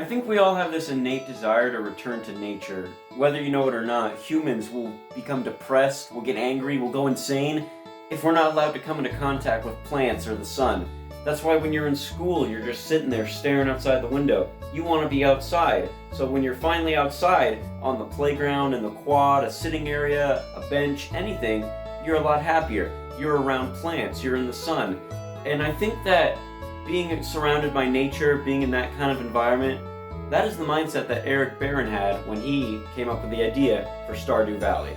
I think we all have this innate desire to return to nature. Whether you know it or not, humans will become depressed, will get angry, will go insane if we're not allowed to come into contact with plants or the sun. That's why when you're in school, you're just sitting there staring outside the window. You want to be outside. So when you're finally outside, on the playground, in the quad, a sitting area, a bench, anything, you're a lot happier. You're around plants, you're in the sun. And I think that being surrounded by nature, being in that kind of environment, that is the mindset that Eric Barron had when he came up with the idea for Stardew Valley.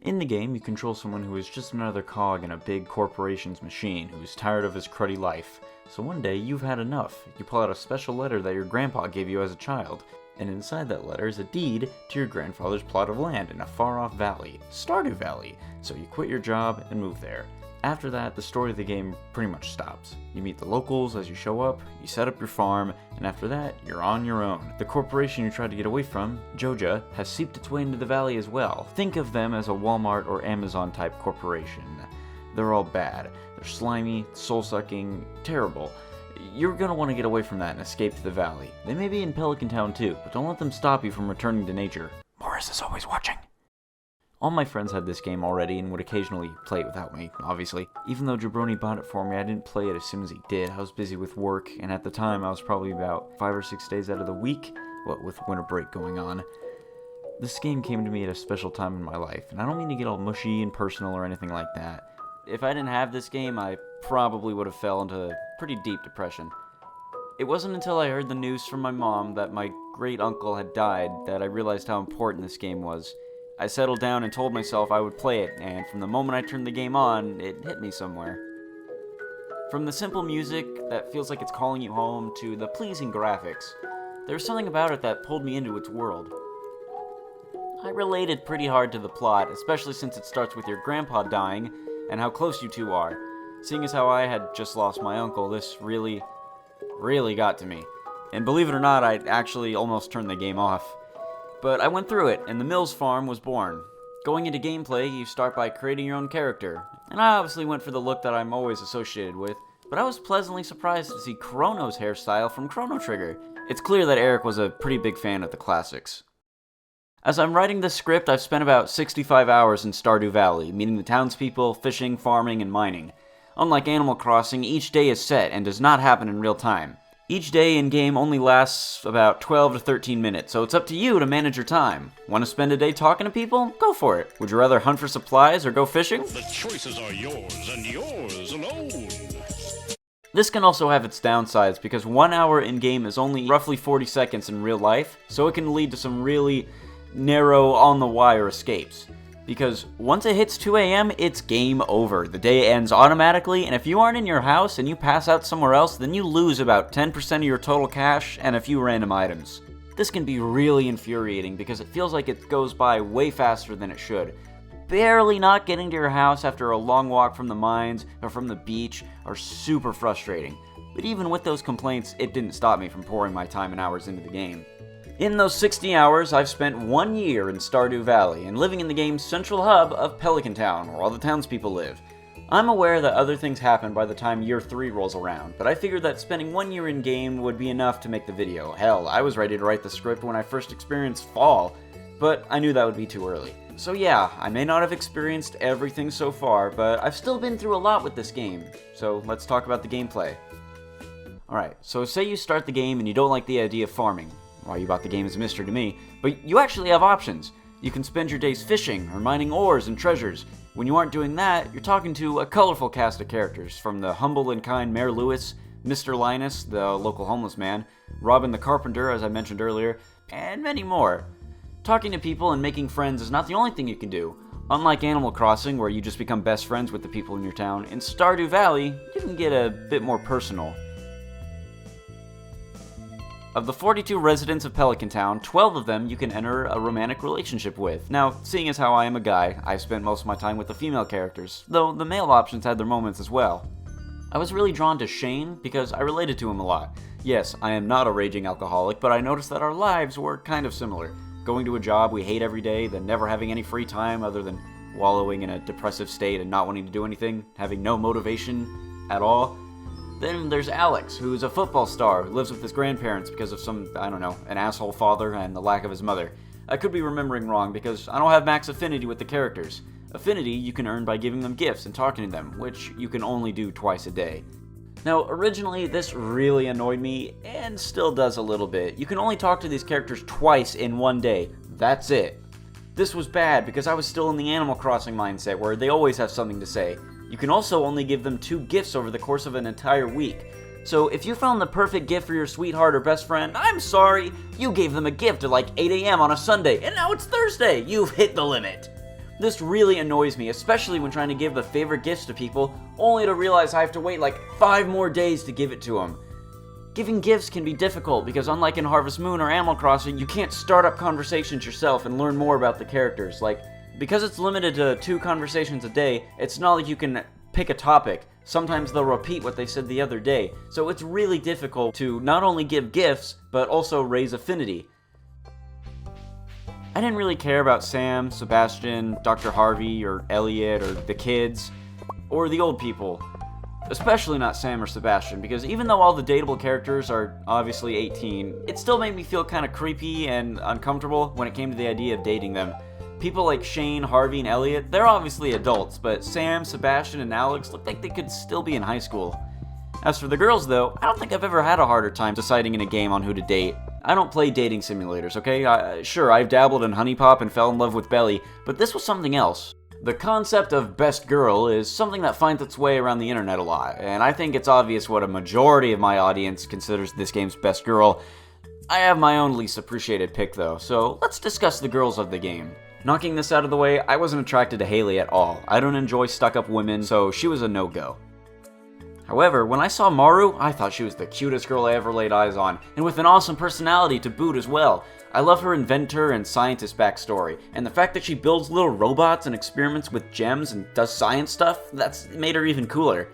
In the game, you control someone who is just another cog in a big corporation's machine who's tired of his cruddy life. So one day, you've had enough. You pull out a special letter that your grandpa gave you as a child, and inside that letter is a deed to your grandfather's plot of land in a far-off valley, Stardew Valley. So you quit your job and move there. After that, the story of the game pretty much stops. You meet the locals as you show up, you set up your farm, and after that, you're on your own. The corporation you tried to get away from, Joja, has seeped its way into the valley as well. Think of them as a Walmart or Amazon type corporation. They're all bad. They're slimy, soul-sucking, terrible. You're gonna want to get away from that and escape to the valley. They may be in Pelican Town too, but don't let them stop you from returning to nature. Morris is always watching. All my friends had this game already and would occasionally play it without me, obviously. Even though Jabroni bought it for me, I didn't play it as soon as he did. I was busy with work, and at the time I was probably about 5 or 6 days out of the week, what with winter break going on. This game came to me at a special time in my life, and I don't mean to get all mushy and personal or anything like that. If I didn't have this game, I probably would have fell into a pretty deep depression. It wasn't until I heard the news from my mom that my great-uncle had died that I realized how important this game was. I settled down and told myself I would play it, and from the moment I turned the game on, it hit me somewhere. From the simple music that feels like it's calling you home to the pleasing graphics, there's something about it that pulled me into its world. I related pretty hard to the plot, especially since it starts with your grandpa dying and how close you two are. Seeing as how I had just lost my uncle, this really got to me. And believe it or not, I actually almost turned the game off. But I went through it, and the Mills farm was born. Going into gameplay, you start by creating your own character, and I obviously went for the look that I'm always associated with, but I was pleasantly surprised to see Chrono's hairstyle from Chrono Trigger. It's clear that Eric was a pretty big fan of the classics. As I'm writing this script, I've spent about 65 hours in Stardew Valley, meeting the townspeople, fishing, farming, and mining. Unlike Animal Crossing, each day is set and does not happen in real time. Each day in-game only lasts about 12 to 13 minutes, so it's up to you to manage your time. Want to spend a day talking to people? Go for it. Would you rather hunt for supplies or go fishing? The choices are yours, and yours alone. This can also have its downsides, because 1 hour in-game is only roughly 40 seconds in real life, so it can lead to some really narrow, on-the-wire escapes. Because once it hits 2 a.m., it's game over. The day ends automatically, and if you aren't in your house and you pass out somewhere else, then you lose about 10% of your total cash and a few random items. This can be really infuriating because it feels like it goes by way faster than it should. Barely not getting to your house after a long walk from the mines or from the beach are super frustrating. But even with those complaints, it didn't stop me from pouring my time and hours into the game. In those 60 hours, I've spent 1 year in Stardew Valley and living in the game's central hub of Pelican Town, where all the townspeople live. I'm aware that other things happen by the time year 3 rolls around, but I figured that spending 1 year in-game would be enough to make the video. Hell, I was ready to write the script when I first experienced fall, but I knew that would be too early. So yeah, I may not have experienced everything so far, but I've still been through a lot with this game, so let's talk about the gameplay. Alright, so say you start the game and you don't like the idea of farming. Why you bought the game is a mystery to me, but you actually have options. You can spend your days fishing or mining ores and treasures. When you aren't doing that, you're talking to a colorful cast of characters, from the humble and kind Mayor Lewis, Mr. Linus, the local homeless man, Robin the Carpenter, as I mentioned earlier, and many more. Talking to people and making friends is not the only thing you can do. Unlike Animal Crossing, where you just become best friends with the people in your town, in Stardew Valley, you can get a bit more personal. Of the 42 residents of Pelican Town, 12 of them you can enter a romantic relationship with. Now, seeing as how I am a guy, I've spent most of my time with the female characters, though the male options had their moments as well. I was really drawn to Shane because I related to him a lot. Yes, I am not a raging alcoholic, but I noticed that our lives were kind of similar. Going to a job we hate every day, then never having any free time other than wallowing in a depressive state and not wanting to do anything, having no motivation at all. Then there's Alex, who's a football star who lives with his grandparents because of some, an asshole father and the lack of his mother. I could be remembering wrong because I don't have max affinity with the characters. Affinity you can earn by giving them gifts and talking to them, which you can only do twice a day. Now, originally, this really annoyed me, and still does a little bit. You can only talk to these characters twice in one day. That's it. This was bad because I was still in the Animal Crossing mindset where they always have something to say. You can also only give them 2 gifts over the course of an entire week. So if you found the perfect gift for your sweetheart or best friend, I'm sorry, you gave them a gift at like 8 a.m. on a Sunday, and now it's Thursday. You've hit the limit. This really annoys me, especially when trying to give the favorite gifts to people, only to realize I have to wait like 5 more days to give it to them. Giving gifts can be difficult because unlike in Harvest Moon or Animal Crossing, you can't start up conversations yourself and learn more about the characters. Because it's limited to 2 conversations a day, it's not like you can pick a topic. Sometimes they'll repeat what they said the other day, so it's really difficult to not only give gifts, but also raise affinity. I didn't really care about Sam, Sebastian, Dr. Harvey, or Elliot, or the kids, or the old people. Especially not Sam or Sebastian, because even though all the dateable characters are obviously 18, it still made me feel kind of creepy and uncomfortable when it came to the idea of dating them. People like Shane, Harvey, and Elliot, they're obviously adults, but Sam, Sebastian, and Alex look like they could still be in high school. As for the girls, though, I don't think I've ever had a harder time deciding in a game on who to date. I don't play dating simulators, okay? Sure, I've dabbled in Honey Pop and fell in love with Belly, but this was something else. The concept of best girl is something that finds its way around the internet a lot, and I think it's obvious what a majority of my audience considers this game's best girl. I have my own least appreciated pick, though, so let's discuss the girls of the game. Knocking this out of the way, I wasn't attracted to Haley at all. I don't enjoy stuck-up women, so she was a no-go. However, when I saw Maru, I thought she was the cutest girl I ever laid eyes on, and with an awesome personality to boot as well. I love her inventor and scientist backstory, and the fact that she builds little robots and experiments with gems and does science stuff, that's made her even cooler.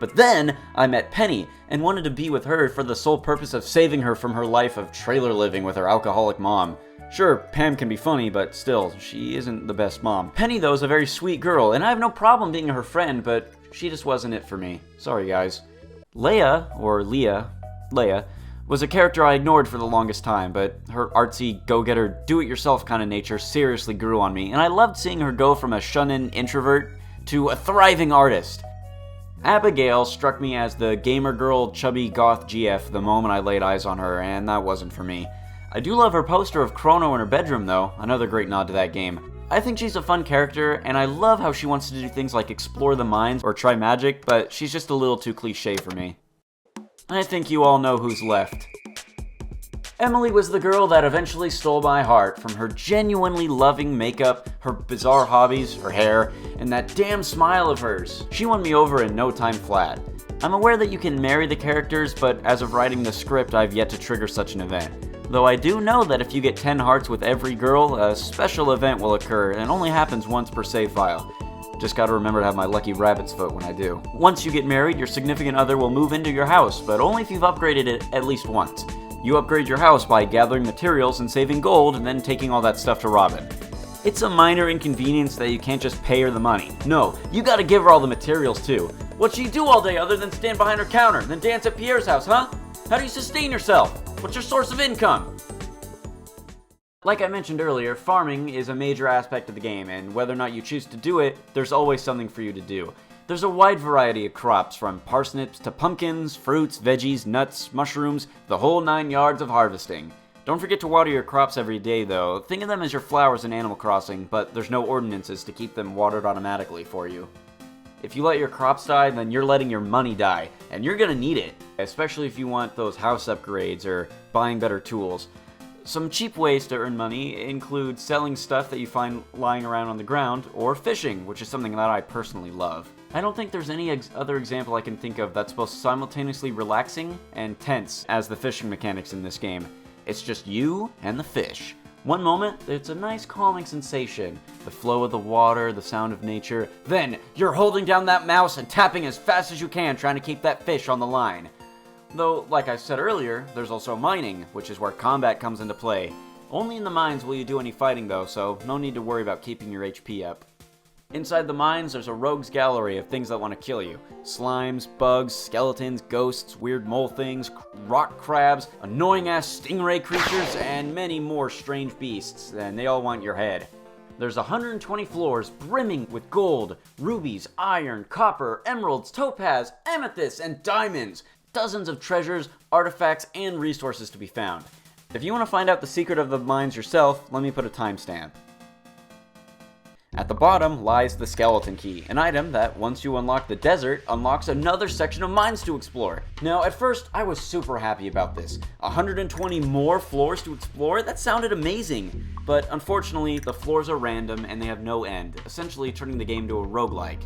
But then, I met Penny, and wanted to be with her for the sole purpose of saving her from her life of trailer living with her alcoholic mom. Sure, Pam can be funny, but still, she isn't the best mom. Penny, though, is a very sweet girl, and I have no problem being her friend, but she just wasn't it for me. Sorry, guys. Leia, was a character I ignored for the longest time, but her artsy, go-getter, do-it-yourself kind of nature seriously grew on me, and I loved seeing her go from a shun-in introvert to a thriving artist. Abigail struck me as the gamer girl, chubby goth GF the moment I laid eyes on her, and that wasn't for me. I do love her poster of Chrono in her bedroom, though, another great nod to that game. I think she's a fun character, and I love how she wants to do things like explore the mines or try magic, but she's just a little too cliché for me. I think you all know who's left. Emily was the girl that eventually stole my heart, from her genuinely loving makeup, her bizarre hobbies, her hair, and that damn smile of hers. She won me over in no time flat. I'm aware that you can marry the characters, but as of writing the script, I've yet to trigger such an event. Though I do know that if you get 10 hearts with every girl, a special event will occur, and only happens once per save file. Just gotta remember to have my lucky rabbit's foot when I do. Once you get married, your significant other will move into your house, but only if you've upgraded it at least once. You upgrade your house by gathering materials and saving gold, and then taking all that stuff to Robin. It's a minor inconvenience that you can't just pay her the money. No, you gotta give her all the materials too. What's she do all day other than stand behind her counter and then dance at Pierre's house, huh? How do you sustain yourself? What's your source of income? Like I mentioned earlier, farming is a major aspect of the game, and whether or not you choose to do it, there's always something for you to do. There's a wide variety of crops, from parsnips to pumpkins, fruits, veggies, nuts, mushrooms, the whole 9 yards of harvesting. Don't forget to water your crops every day, though. Think of them as your flowers in Animal Crossing, but there's no ordinances to keep them watered automatically for you. If you let your crops die, then you're letting your money die, and you're gonna need it, especially if you want those house upgrades or buying better tools. Some cheap ways to earn money include selling stuff that you find lying around on the ground, or fishing, which is something that I personally love. I don't think there's any other example I can think of that's both simultaneously relaxing and tense as the fishing mechanics in this game. It's just you and the fish. One moment, it's a nice calming sensation. The flow of the water, the sound of nature. Then, you're holding down that mouse and tapping as fast as you can trying to keep that fish on the line. Though, like I said earlier, there's also mining, which is where combat comes into play. Only in the mines will you do any fighting though, so no need to worry about keeping your HP up. Inside the mines, there's a rogues gallery of things that want to kill you. Slimes, bugs, skeletons, ghosts, weird mole things, rock crabs, annoying-ass stingray creatures, and many more strange beasts, and they all want your head. There's 120 floors brimming with gold, rubies, iron, copper, emeralds, topaz, amethysts, and diamonds. Dozens of treasures, artifacts, and resources to be found. If you want to find out the secret of the mines yourself, let me put a timestamp. At the bottom lies the skeleton key, an item that, once you unlock the desert, unlocks another section of mines to explore. Now, at first, I was super happy about this. 120 more floors to explore? That sounded amazing. But unfortunately, the floors are random and they have no end, essentially turning the game to a roguelike.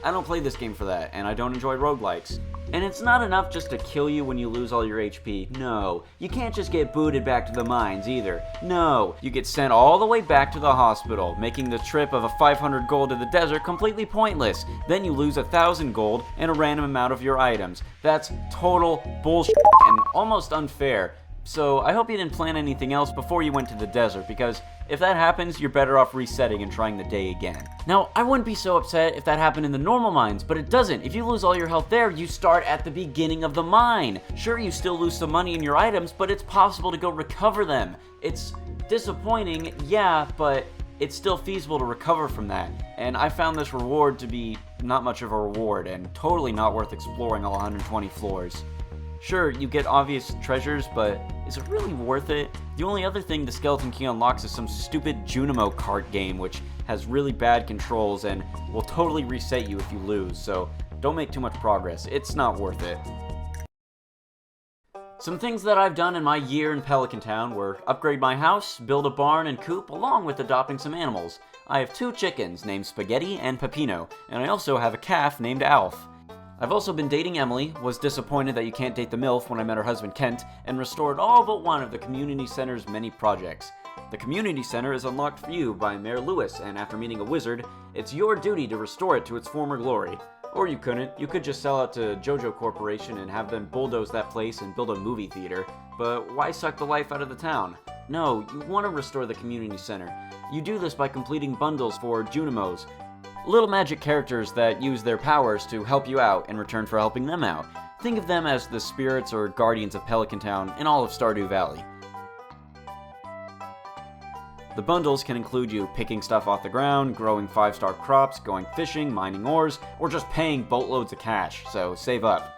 I don't play this game for that, and I don't enjoy roguelikes. And it's not enough just to kill you when you lose all your HP. No, you can't just get booted back to the mines either. No, you get sent all the way back to the hospital, making the trip of a 500 gold to the desert completely pointless. Then you lose 1,000 gold and a random amount of your items. That's total bullshit and almost unfair. So I hope you didn't plan anything else before you went to the desert, because if that happens, you're better off resetting and trying the day again. Now, I wouldn't be so upset if that happened in the normal mines, but it doesn't. If you lose all your health there, you start at the beginning of the mine. Sure, you still lose some money in your items, but it's possible to go recover them. It's disappointing, yeah, but it's still feasible to recover from that. And I found this reward to be not much of a reward, and totally not worth exploring all 120 floors. Sure, you get obvious treasures, but is it really worth it? The only other thing the skeleton key unlocks is some stupid Junimo kart game, which has really bad controls and will totally reset you if you lose, so don't make too much progress. It's not worth it. Some things that I've done in my year in Pelican Town were upgrade my house, build a barn and coop, along with adopting some animals. I have 2 chickens named Spaghetti and Peppino, and I also have a calf named Alf. I've also been dating Emily, was disappointed that you can't date the MILF when I met her husband Kent, and restored all but one of the community center's many projects. The community center is unlocked for you by Mayor Lewis, and after meeting a wizard, it's your duty to restore it to its former glory. Or you couldn't. You could just sell it to JoJo Corporation and have them bulldoze that place and build a movie theater. But why suck the life out of the town? No, you want to restore the community center. You do this by completing bundles for Junimos, little magic characters that use their powers to help you out in return for helping them out. Think of them as the spirits or guardians of Pelican Town in all of Stardew Valley. The bundles can include you picking stuff off the ground, growing 5-star crops, going fishing, mining ores, or just paying boatloads of cash, so save up.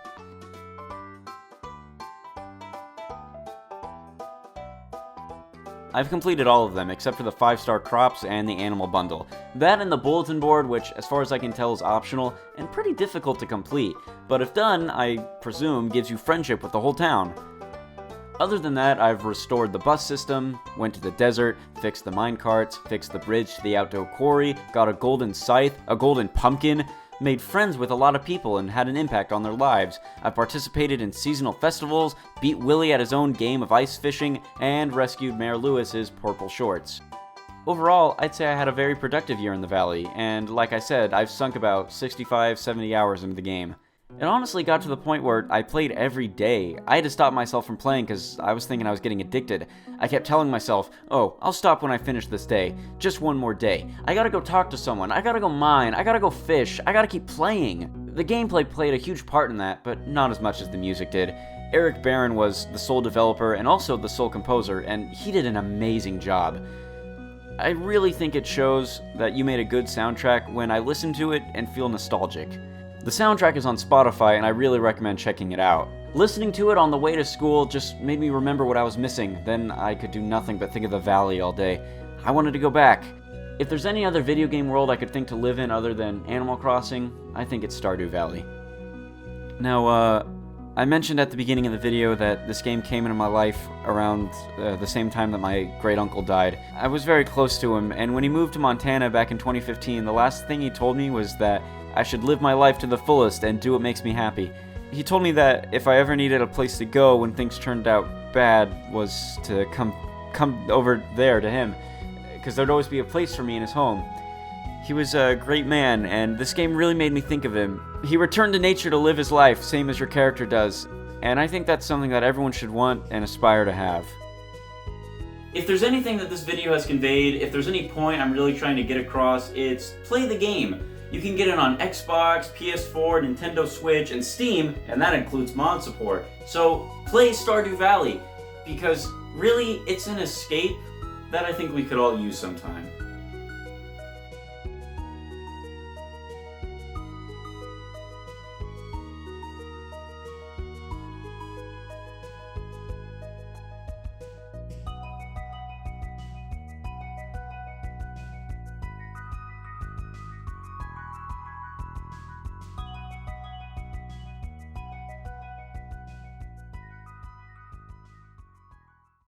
I've completed all of them except for the 5-star crops and the animal bundle. That and the bulletin board, which as far as I can tell is optional and pretty difficult to complete, but if done, I presume gives you friendship with the whole town. Other than that, I've restored the bus system, went to the desert, fixed the minecarts, fixed the bridge to the outdoor quarry, got a golden scythe, a golden pumpkin, made friends with a lot of people and had an impact on their lives. I've participated in seasonal festivals, beat Willie at his own game of ice fishing, and rescued Mayor Lewis's purple shorts. Overall, I'd say I had a very productive year in the valley, and like I said, I've sunk about 65-70 hours into the game. It honestly got to the point where I played every day. I had to stop myself from playing because I was thinking I was getting addicted. I kept telling myself, oh, I'll stop when I finish this day. Just one more day. I gotta go talk to someone. I gotta go mine. I gotta go fish. I gotta keep playing. The gameplay played a huge part in that, but not as much as the music did. Eric Barron was the sole developer and also the sole composer, and he did an amazing job. I really think it shows that you made a good soundtrack when I listen to it and feel nostalgic. The soundtrack is on Spotify, and I really recommend checking it out. Listening to it on the way to school just made me remember what I was missing. Then I could do nothing but think of the valley all day. I wanted to go back. If there's any other video game world I could think to live in other than Animal Crossing, I think it's Stardew Valley. Now, I mentioned at the beginning of the video that this game came into my life around the same time that my great-uncle died. I was very close to him, and when he moved to Montana back in 2015, the last thing he told me was that I should live my life to the fullest and do what makes me happy. He told me that if I ever needed a place to go when things turned out bad was to come come over there to him, because there'd always be a place for me in his home. He was a great man, and this game really made me think of him. He returned to nature to live his life, same as your character does, and I think that's something that everyone should want and aspire to have. If there's anything that this video has conveyed, if there's any point I'm really trying to get across, it's play the game. You can get it on Xbox, PS4, Nintendo Switch, and Steam, and that includes mod support. So play Stardew Valley, because really it's an escape that I think we could all use sometime.